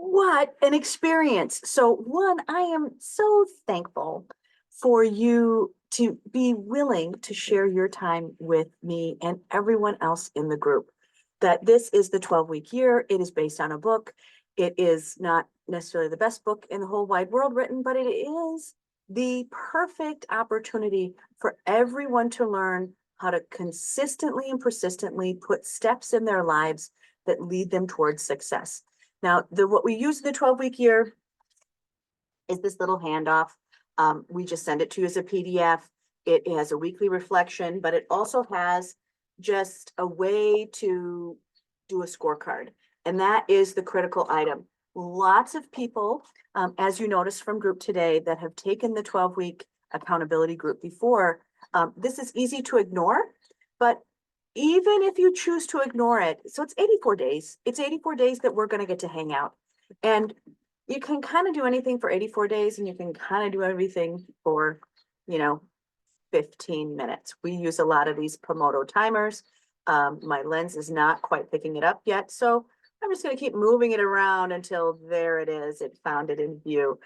What an experience. So one, I am so thankful for you to be willing to share your time with me and everyone else in the group. That this is the 12-week year. It is based on a book. It is not necessarily the best book in the whole wide world written, but it is the perfect opportunity for everyone to learn how to consistently and persistently put steps in their lives that lead them towards success. Now, what we use in the 12-week year is this little handoff. We just send it to you as a PDF. It has a weekly reflection, but it also has just a way to do a scorecard. And that is the critical item. Lots of people, as you noticed from group today, that have taken the 12-week accountability group before, this is easy to ignore, but even if you choose to ignore it, so it's 84 days. It's 84 days that we're going to get to hang out. And you can kind of do anything for 84 days and you can kind of do everything for, 15 minutes. We use a lot of these Pomoto timers. My lens is not quite picking it up yet. So I'm just going to keep moving it around until there it is. It found it in view.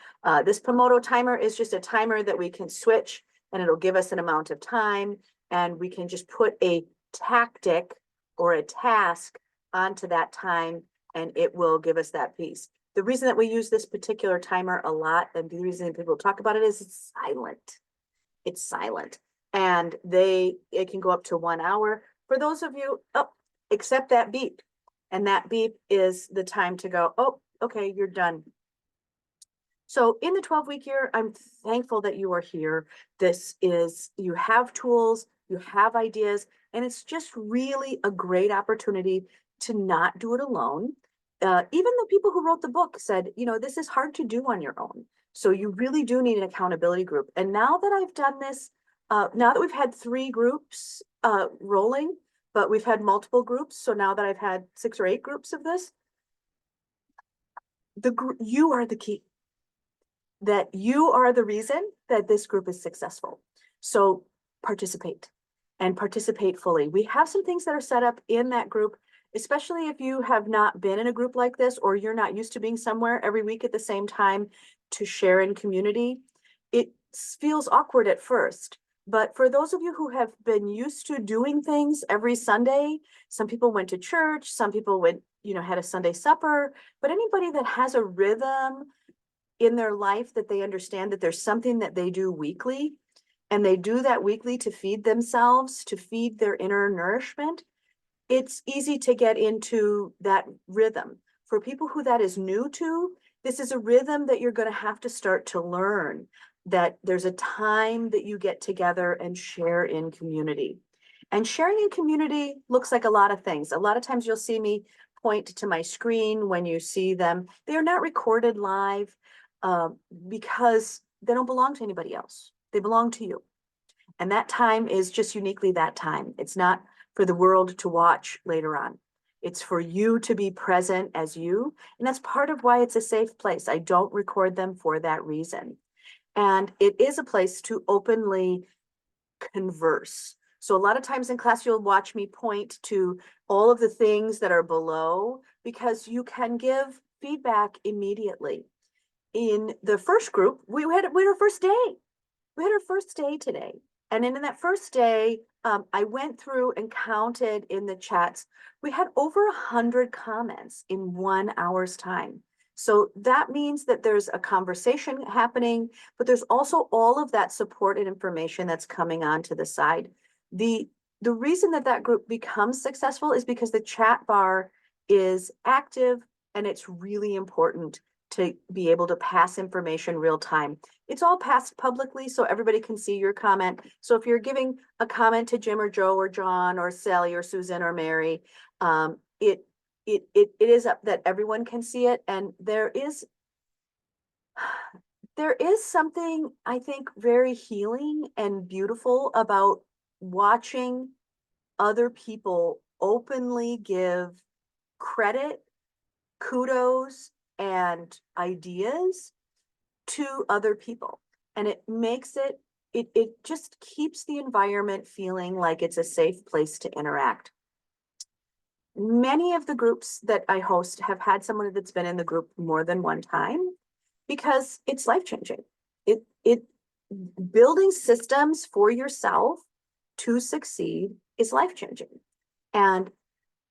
This Pomoto timer is just a timer that we can switch and it'll give us an amount of time and we can just put a tactic or a task onto that time and it will give us that piece. The reason that we use this particular timer a lot and the reason people talk about it is it's silent. It's silent and it can go up to 1 hour. For those of you, except that beep. And that beep is the time to go, oh, okay, you're done. So in the 12-week year, I'm thankful that you are here. You have tools, you have ideas, and it's just really a great opportunity to not do it alone. Even the people who wrote the book said, this is hard to do on your own. So you really do need an accountability group. And now that I've done this, now that we've had 3 groups rolling, but we've had multiple groups. So now that I've had 6 or 8 groups of this, you are the key. That you are the reason that this group is successful. So participate and participate fully. We have some things that are set up in that group, especially if you have not been in a group like this or you're not used to being somewhere every week at the same time to share in community. It feels awkward at first, but for those of you who have been used to doing things every Sunday, some people went to church, some people went, had a Sunday supper, but anybody that has a rhythm in their life that they understand that there's something that they do weekly and they do that weekly to feed themselves, to feed their inner nourishment, it's easy to get into that rhythm. For people who that is new to, this is a rhythm that you're going to have to start to learn, that there's a time that you get together and share in community. And sharing in community looks like a lot of things. A lot of times you'll see me point to my screen when you see them. They are not recorded live because they don't belong to anybody else. They belong to you. And that time is just uniquely that time. It's not for the world to watch later on. It's for you to be present as you. And that's part of why it's a safe place. I don't record them for that reason. And it is a place to openly converse. So a lot of times in class, you'll watch me point to all of the things that are below because you can give feedback immediately. In the first group, we had our first day. We had our first day today. And in that first day, I went through and counted in the chats. We had over 100 comments in 1 hour's time. So that means that there's a conversation happening, but there's also all of that support and information that's coming on to the side. The reason that group becomes successful is because the chat bar is active and it's really important to be able to pass information real time. It's all passed publicly so everybody can see your comment. So if you're giving a comment to Jim or Joe or John or Sally or Susan or Mary, it is up that everyone can see it. And there is something I think very healing and beautiful about watching other people openly give credit, kudos, and ideas to other people. And it makes it just keeps the environment feeling like it's a safe place to interact. many of the groups that I host have had someone that's been in the group more than one time because it's life-changing. It building systems for yourself to succeed is life-changing. And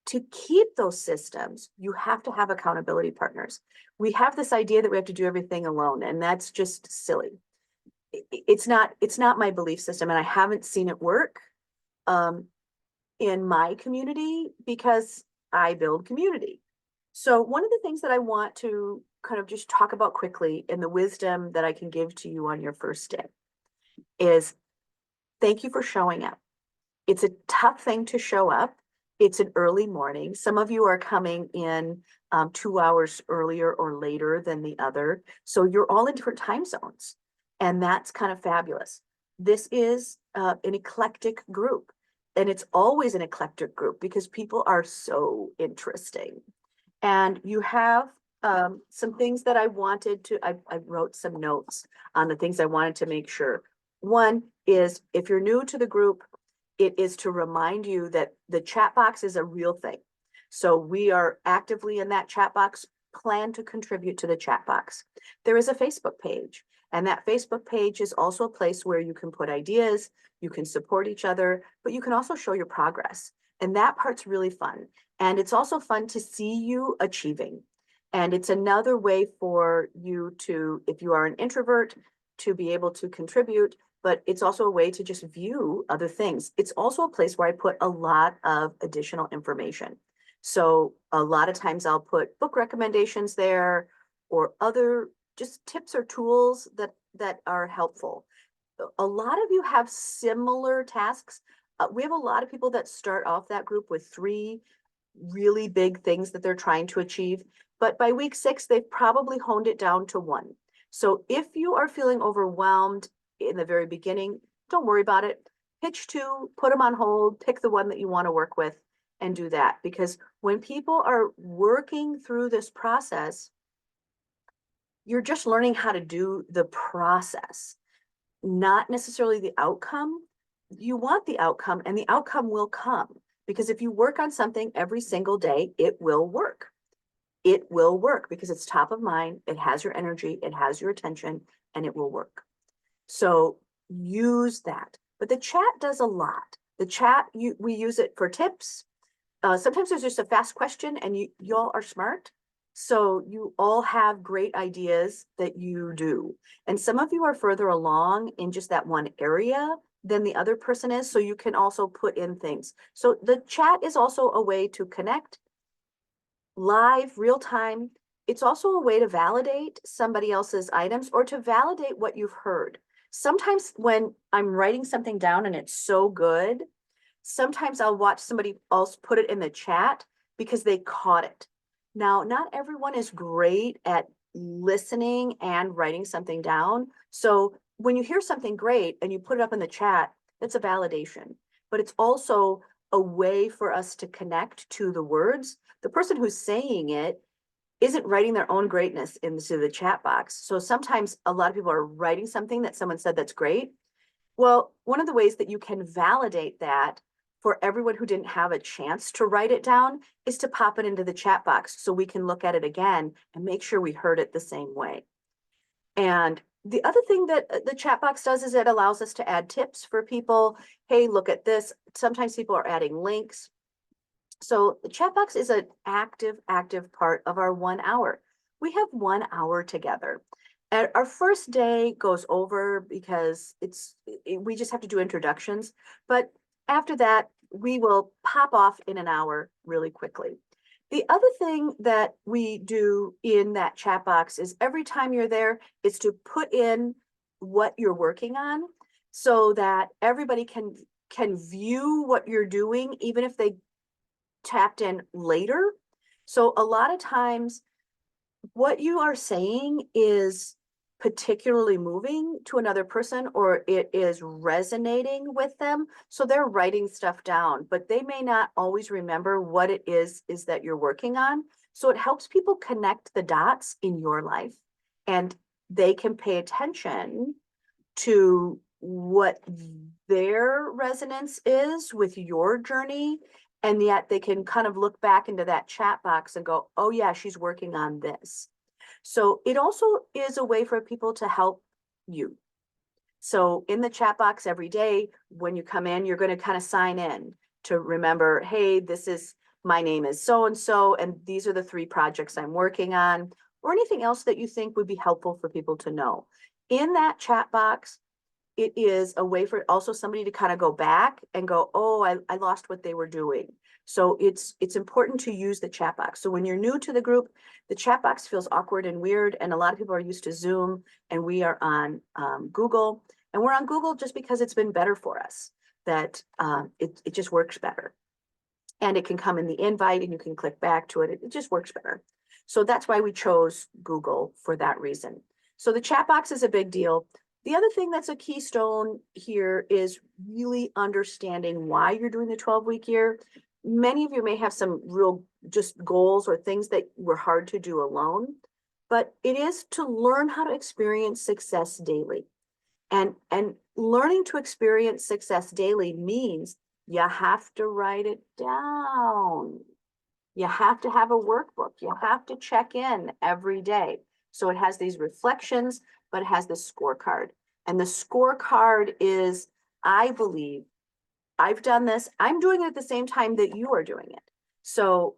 to keep those systems, you have to have accountability partners. We have this idea that we have to do everything alone, and that's just silly. It's not my belief system, and I haven't seen it work in my community because I build community. So one of the things that I want to kind of just talk about quickly in the wisdom that I can give to you on your first day is thank you for showing up. It's a tough thing to show up. It's an early morning. Some of you are coming in 2 hours earlier or later than the other. So you're all in different time zones. And that's kind of fabulous. This is an eclectic group. And it's always an eclectic group because people are so interesting. And you have some things that I wanted to, I wrote some notes on the things I wanted to make sure. One is if you're new to the group, it is to remind you that the chat box is a real thing. So we are actively in that chat box, plan to contribute to the chat box. There is a Facebook page, and that Facebook page is also a place where you can put ideas, you can support each other, but you can also show your progress. And that part's really fun. And it's also fun to see you achieving. And it's another way for you to, if you are an introvert, to be able to contribute, but it's also a way to just view other things. It's also a place where I put a lot of additional information. So a lot of times I'll put book recommendations there or other just tips or tools that are helpful. A lot of you have similar tasks. We have a lot of people that start off that group with 3 really big things that they're trying to achieve. But by week 6, they've probably honed it down to 1. So if you are feeling overwhelmed in the very beginning, don't worry about it. Pitch 2, put them on hold, pick the one that you want to work with and do that. Because when people are working through this process, you're just learning how to do the process, not necessarily the outcome. You want the outcome, and the outcome will come. Because if you work on something every single day, it will work. It will work because it's top of mind, it has your energy, it has your attention, and it will work. So use that. But the chat does a lot. The chat, we use it for tips. Sometimes there's just a fast question, and y'all are smart. So you all have great ideas that you do. And some of you are further along in just that one area than the other person is. So you can also put in things. So the chat is also a way to connect live, real time. It's also a way to validate somebody else's items or to validate what you've heard. Sometimes when I'm writing something down and it's so good, sometimes I'll watch somebody else put it in the chat because they caught it. Now, not everyone is great at listening and writing something down. So when you hear something great and you put it up in the chat, that's a validation. But it's also a way for us to connect to the words. The person who's saying it isn't writing their own greatness into the chat box. So sometimes a lot of people are writing something that someone said that's great. Well, one of the ways that you can validate that for everyone who didn't have a chance to write it down is to pop it into the chat box so we can look at it again and make sure we heard it the same way. And the other thing that the chat box does is it allows us to add tips for people. Hey, look at this. Sometimes people are adding links. So the chat box is an active part of our 1 hour. We have 1 hour together. And our first day goes over because we just have to do introductions. But after that, we will pop off in an hour really quickly. The other thing that we do in that chat box is every time you're there, is to put in what you're working on so that everybody can view what you're doing, even if they tapped in later. So a lot of times what you are saying is particularly moving to another person or it is resonating with them. So they're writing stuff down, but they may not always remember what it is that you're working on. So it helps people connect the dots in your life and they can pay attention to what their resonance is with your journey And yet they can kind of look back into that chat box and go, oh yeah, she's working on this. So it also is a way for people to help you. So in the chat box every day, when you come in, you're going to kind of sign in to remember, hey, my name is so-and-so, and these are the 3 projects I'm working on, or anything else that you think would be helpful for people to know. In that chat box, it is a way for also somebody to kind of go back and go, oh, I lost what they were doing. So it's important to use the chat box. So when you're new to the group, the chat box feels awkward and weird. And a lot of people are used to Zoom, and we are on Google. And we're on Google just because it's been better for us, that it just works better. And it can come in the invite and you can click back to it. It just works better. So that's why we chose Google for that reason. So the chat box is a big deal. The other thing that's a keystone here is really understanding why you're doing the 12-week year. Many of you may have some real just goals or things that were hard to do alone, but it is to learn how to experience success daily. And learning to experience success daily means you have to write it down. You have to have a workbook. You have to check in every day. So it has these reflections, but it has this scorecard. And the scorecard is, I believe, I've done this. I'm doing it at the same time that you are doing it. So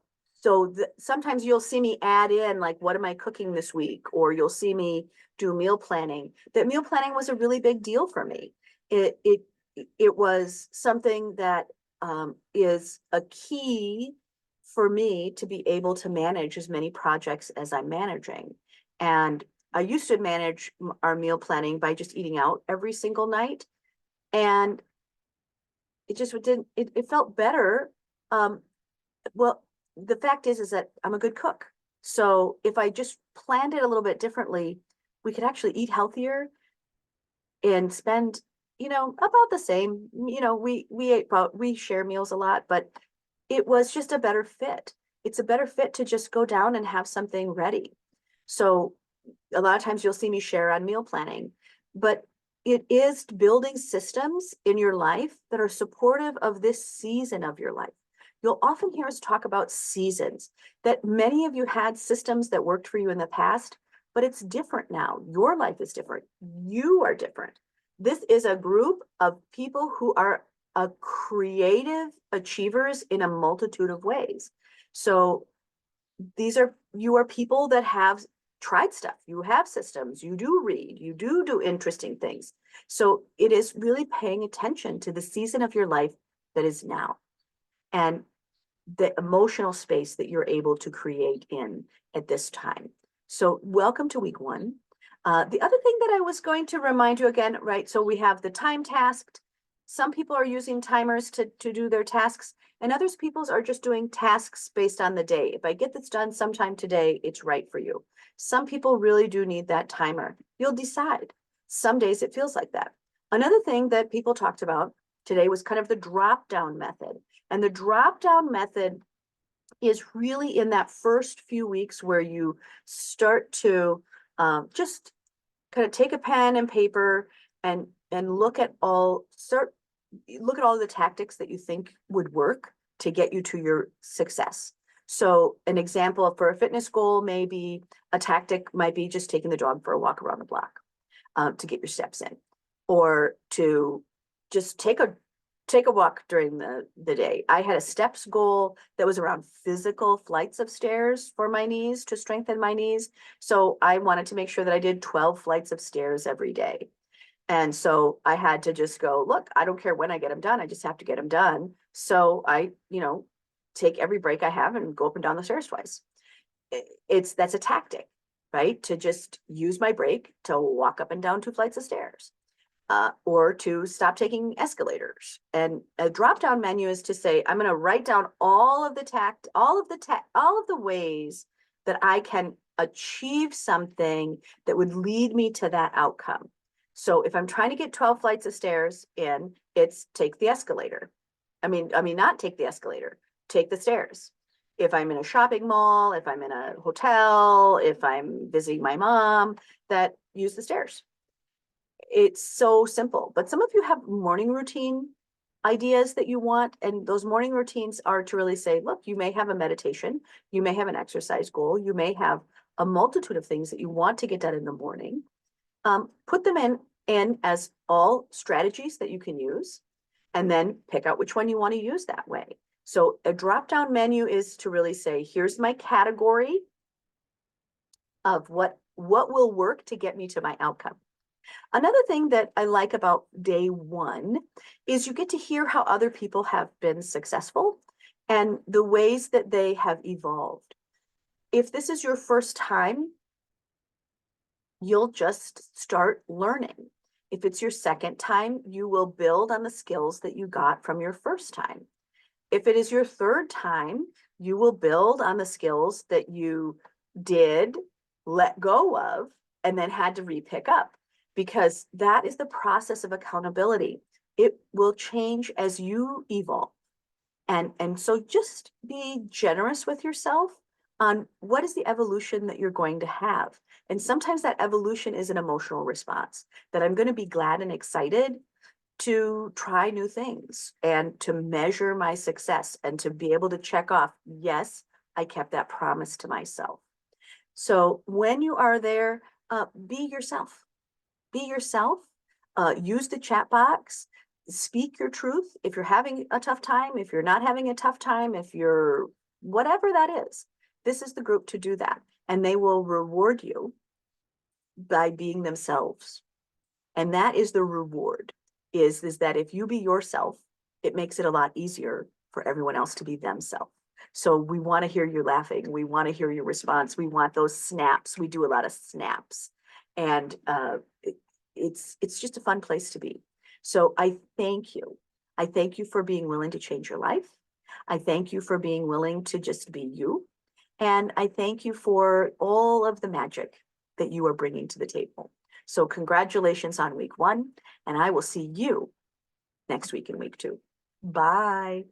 sometimes you'll see me add in, like, what am I cooking this week? Or you'll see me do meal planning. That meal planning was a really big deal for me. It was something that is a key for me to be able to manage as many projects as I'm managing. And I used to manage our meal planning by just eating out every single night. And it just didn't, it felt better. Well, the fact is that I'm a good cook. So if I just planned it a little bit differently, we could actually eat healthier and spend, about the same. We share meals a lot, but it was just a better fit. It's a better fit to just go down and have something ready. So a lot of times you'll see me share on meal planning, but it is building systems in your life that are supportive of this season of your life. You'll often hear us talk about seasons, that many of you had systems that worked for you in the past, but it's different now. Your life is different. You are different. This is a group of people who are creative achievers in a multitude of ways. So you are people that have tried stuff. You have systems. You do read. You do interesting things. So it is really paying attention to the season of your life that is now, and the emotional space that you're able to create in at this time. So welcome to week 1. The other thing that I was going to remind you again, right? So we have the time tasked. Some people are using timers to do their tasks, and others people's are just doing tasks based on the day. If I get this done sometime today, it's right for you. Some people really do need that timer. You'll decide. Some days it feels like that. Another thing that people talked about today was kind of the drop-down method. And the drop-down method is really in that first few weeks where you start to just kind of take a pen and paper and look at all the tactics that you think would work to get you to your success. So an example for a fitness goal, maybe a tactic might be just taking the dog for a walk around the block to get your steps in, or to just take a walk during the day. I had a steps goal that was around physical flights of stairs for my knees, to strengthen my knees. So I wanted to make sure that I did 12 flights of stairs every day. And so I had to just go, look, I don't care when I get them done. I just have to get them done. So I, take every break I have and go up and down the stairs twice. That's a tactic, right? To just use my break to walk up and down 2 flights of stairs. Or to stop taking escalators. And a drop-down menu is to say, I'm going to write down all of the ways that I can achieve something that would lead me to that outcome. So if I'm trying to get 12 flights of stairs in, it's take the escalator. I mean, not take the escalator, take the stairs. If I'm in a shopping mall, if I'm in a hotel, if I'm visiting my mom, that use the stairs. It's so simple. But some of you have morning routine ideas that you want. And those morning routines are to really say, look, you may have a meditation, you may have an exercise goal, you may have a multitude of things that you want to get done in the morning. Put them in as all strategies that you can use, and then pick out which one you want to use that way. So a drop-down menu is to really say, here's my category of what will work to get me to my outcome. Another thing that I like about day one is you get to hear how other people have been successful and the ways that they have evolved. If this is your first time, you'll just start learning. If it's your second time, you will build on the skills that you got from your first time. If it is your third time, you will build on the skills that you did let go of and then had to re-pick up, because that is the process of accountability. It will change as you evolve. And so just be generous with yourself on what is the evolution that you're going to have. And sometimes that evolution is an emotional response, that I'm going to be glad and excited to try new things and to measure my success and to be able to check off, yes, I kept that promise to myself. So when you are there, be yourself. Be yourself. Use the chat box. Speak your truth. If you're having a tough time, if you're not having a tough time, if you're whatever that is, this is the group to do that. And they will reward you by being themselves. And that is the reward, is that if you be yourself, it makes it a lot easier for everyone else to be themselves. So we want to hear you laughing. We want to hear your response. We want those snaps. We do a lot of snaps. And it's just a fun place to be. So I thank you. I thank you for being willing to change your life. I thank you for being willing to just be you. And I thank you for all of the magic that you are bringing to the table. So congratulations on week 1, and I will see you next week in week 2. Bye.